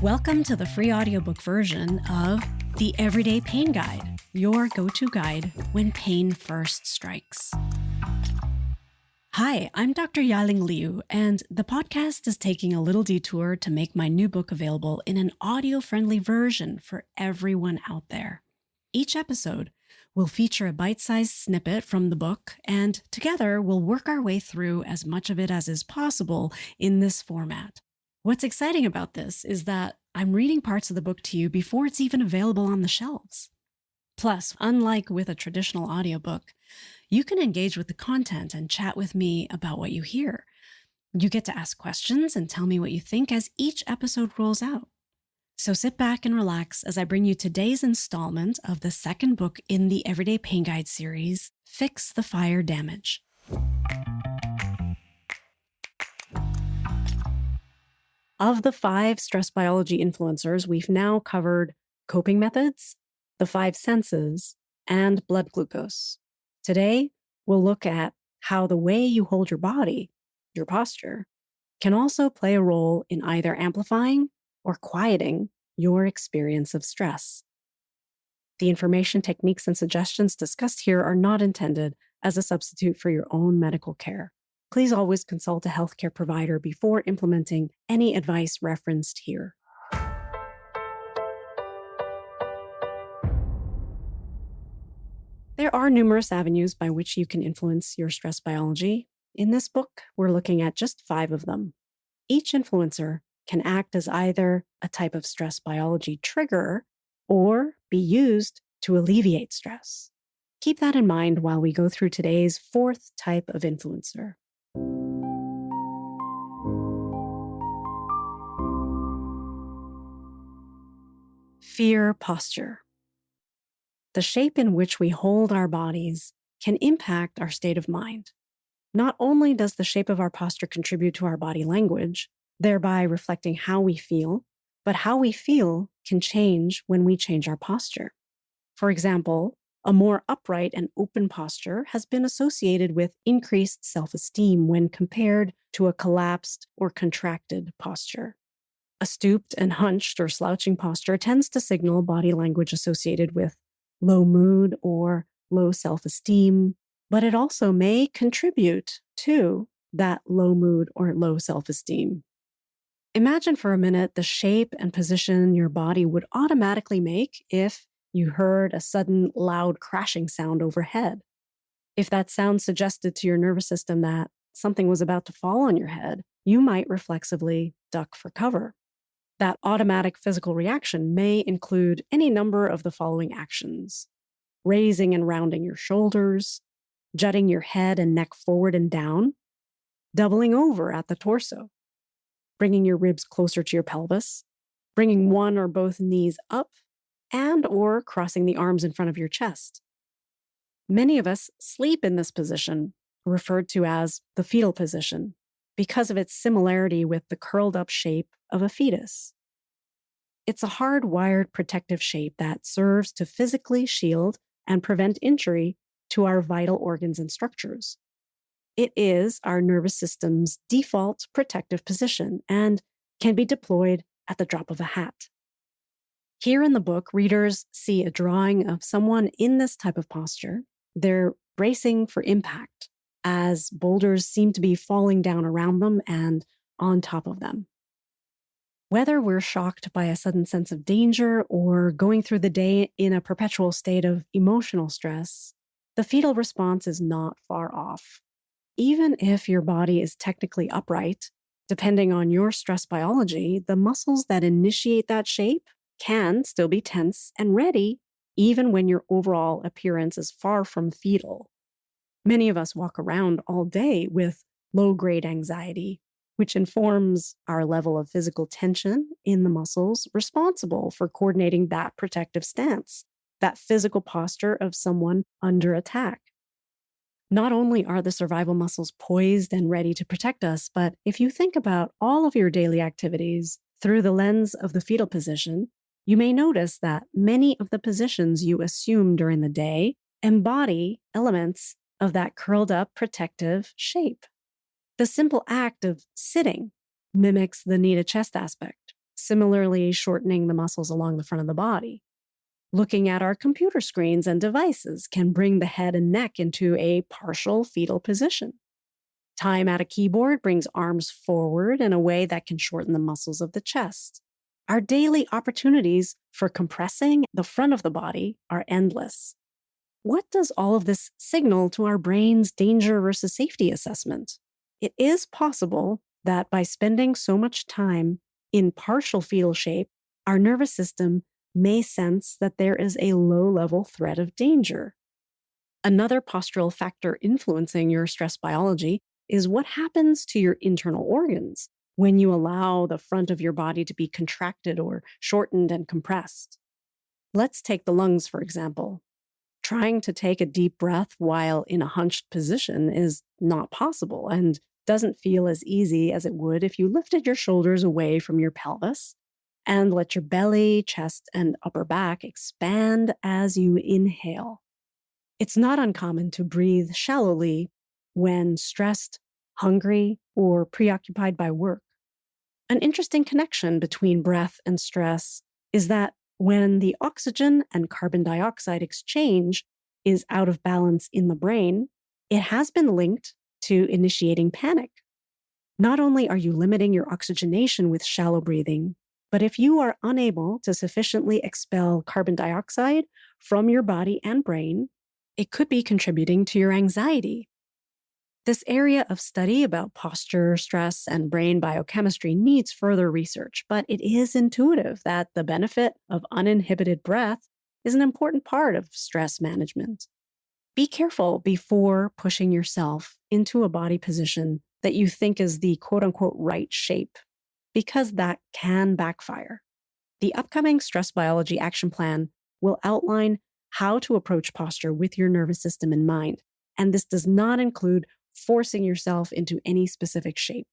Welcome to the free audiobook version of The Everyday Pain Guide, your go-to guide when pain first strikes. Hi, I'm Dr. Ya-Ling Liu, and the podcast is taking a little detour to make my new book available in an audio-friendly version for everyone out there. Each episode will feature a bite-sized snippet from the book, and together we'll work our way through as much of it as is possible in this format. What's exciting about this is that I'm reading parts of the book to you before it's even available on the shelves. Plus, unlike with a traditional audiobook, you can engage with the content and chat with me about what you hear. You get to ask questions and tell me what you think as each episode rolls out. So sit back and relax as I bring you today's installment of the second book in the Everyday Pain Guide series, Fix the Fire Damage. Of the 5 stress biology influencers, we've now covered coping methods, the 5 senses, and blood glucose. Today, we'll look at how the way you hold your body, your posture, can also play a role in either amplifying or quieting your experience of stress. The information, techniques, and suggestions discussed here are not intended as a substitute for your own medical care. Please always consult a healthcare provider before implementing any advice referenced here. There are numerous avenues by which you can influence your stress biology. In this book, we're looking at just 5 of them. Each influencer can act as either a type of stress biology trigger or be used to alleviate stress. Keep that in mind while we go through today's 4th type of influencer. Fear posture. The shape in which we hold our bodies can impact our state of mind. Not only does the shape of our posture contribute to our body language, thereby reflecting how we feel, but how we feel can change when we change our posture. For example, a more upright and open posture has been associated with increased self-esteem when compared to a collapsed or contracted posture. A stooped and hunched or slouching posture tends to signal body language associated with low mood or low self-esteem, but it also may contribute to that low mood or low self-esteem. Imagine for a minute the shape and position your body would automatically make if you heard a sudden loud crashing sound overhead. If that sound suggested to your nervous system that something was about to fall on your head, you might reflexively duck for cover. That automatic physical reaction may include any number of the following actions: raising and rounding your shoulders, jutting your head and neck forward and down, doubling over at the torso, bringing your ribs closer to your pelvis, bringing one or both knees up, and or crossing the arms in front of your chest. Many of us sleep in this position, referred to as the fetal position, because of its similarity with the curled up shape of a fetus. It's a hardwired protective shape that serves to physically shield and prevent injury to our vital organs and structures. It is our nervous system's default protective position and can be deployed at the drop of a hat. Here in the book, readers see a drawing of someone in this type of posture. They're bracing for impact as boulders seem to be falling down around them and on top of them. Whether we're shocked by a sudden sense of danger or going through the day in a perpetual state of emotional stress, the fetal response is not far off. Even if your body is technically upright, depending on your stress biology, the muscles that initiate that shape can still be tense and ready, even when your overall appearance is far from fetal. Many of us walk around all day with low-grade anxiety, which informs our level of physical tension in the muscles responsible for coordinating that protective stance, that physical posture of someone under attack. Not only are the survival muscles poised and ready to protect us, but if you think about all of your daily activities through the lens of the fetal position, you may notice that many of the positions you assume during the day embody elements of that curled up protective shape. The simple act of sitting mimics the knee to chest aspect. similarly shortening the muscles along the front of the body. Looking at our computer screens and devices can bring the head and neck into a partial fetal position. Time at a keyboard brings arms forward in a way that can shorten the muscles of the chest. Our daily opportunities for compressing the front of the body are endless. What does all of this signal to our brain's danger versus safety assessment? It is possible that by spending so much time in partial fetal shape, our nervous system may sense that there is a low-level threat of danger. Another postural factor influencing your stress biology is what happens to your internal organs when you allow the front of your body to be contracted or shortened and compressed. Let's take the lungs, for example. Trying to take a deep breath while in a hunched position is not possible and doesn't feel as easy as it would if you lifted your shoulders away from your pelvis and let your belly, chest, and upper back expand as you inhale. It's not uncommon to breathe shallowly when stressed, hungry, or preoccupied by work. An interesting connection between breath and stress is that when the oxygen and carbon dioxide exchange is out of balance in the brain, it has been linked to initiating panic. Not only are you limiting your oxygenation with shallow breathing, but if you are unable to sufficiently expel carbon dioxide from your body and brain, it could be contributing to your anxiety. This area of study about posture, stress, and brain biochemistry needs further research, but it is intuitive that the benefit of uninhibited breath is an important part of stress management. Be careful before pushing yourself into a body position that you think is the quote-unquote right shape, because that can backfire. The upcoming Stress Biology Action Plan will outline how to approach posture with your nervous system in mind, and this does not include forcing yourself into any specific shape.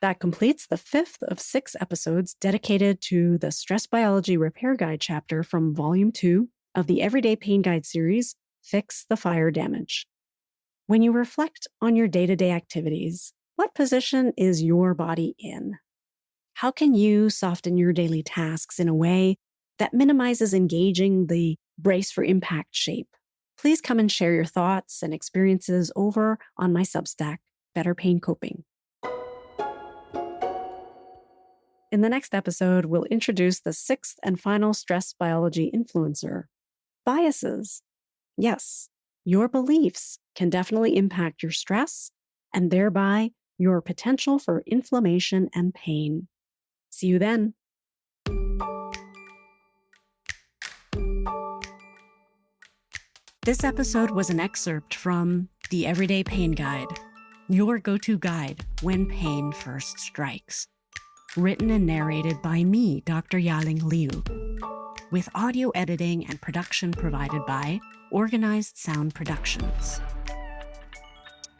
That completes the 5th of 6 episodes dedicated to the Stress Biology Repair Guide chapter from Volume 2 of the Everyday Pain Guide series, Fix the Fire Damage. When you reflect on your day-to-day activities, what position is your body in? How can you soften your daily tasks in a way that minimizes engaging the brace for impact shape? Please come and share your thoughts and experiences over on my Substack, Better Pain Coping. In the next episode, we'll introduce the 6th and final stress biology influencer, biases. Yes, your beliefs can definitely impact your stress and thereby your potential for inflammation and pain. See you then. This episode was an excerpt from The Everyday Pain Guide, your go-to guide when pain first strikes. Written and narrated by me, Dr. Ya-Ling Liu, with audio editing and production provided by Organized Sound Productions.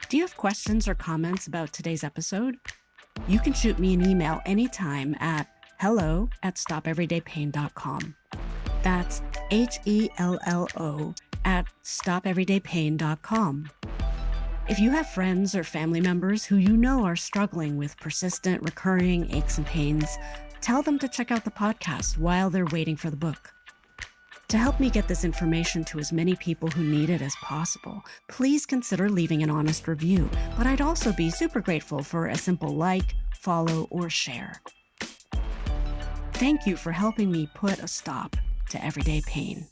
Do you have questions or comments about today's episode? You can shoot me an email anytime at hello@stopeverydaypain.com. That's HELLO@stopeverydaypain.com. If you have friends or family members who you know are struggling with persistent, recurring aches and pains, tell them to check out the podcast while they're waiting for the book. To help me get this information to as many people who need it as possible, please consider leaving an honest review, but I'd also be super grateful for a simple like, follow, or share. Thank you for helping me put a stop to everyday pain.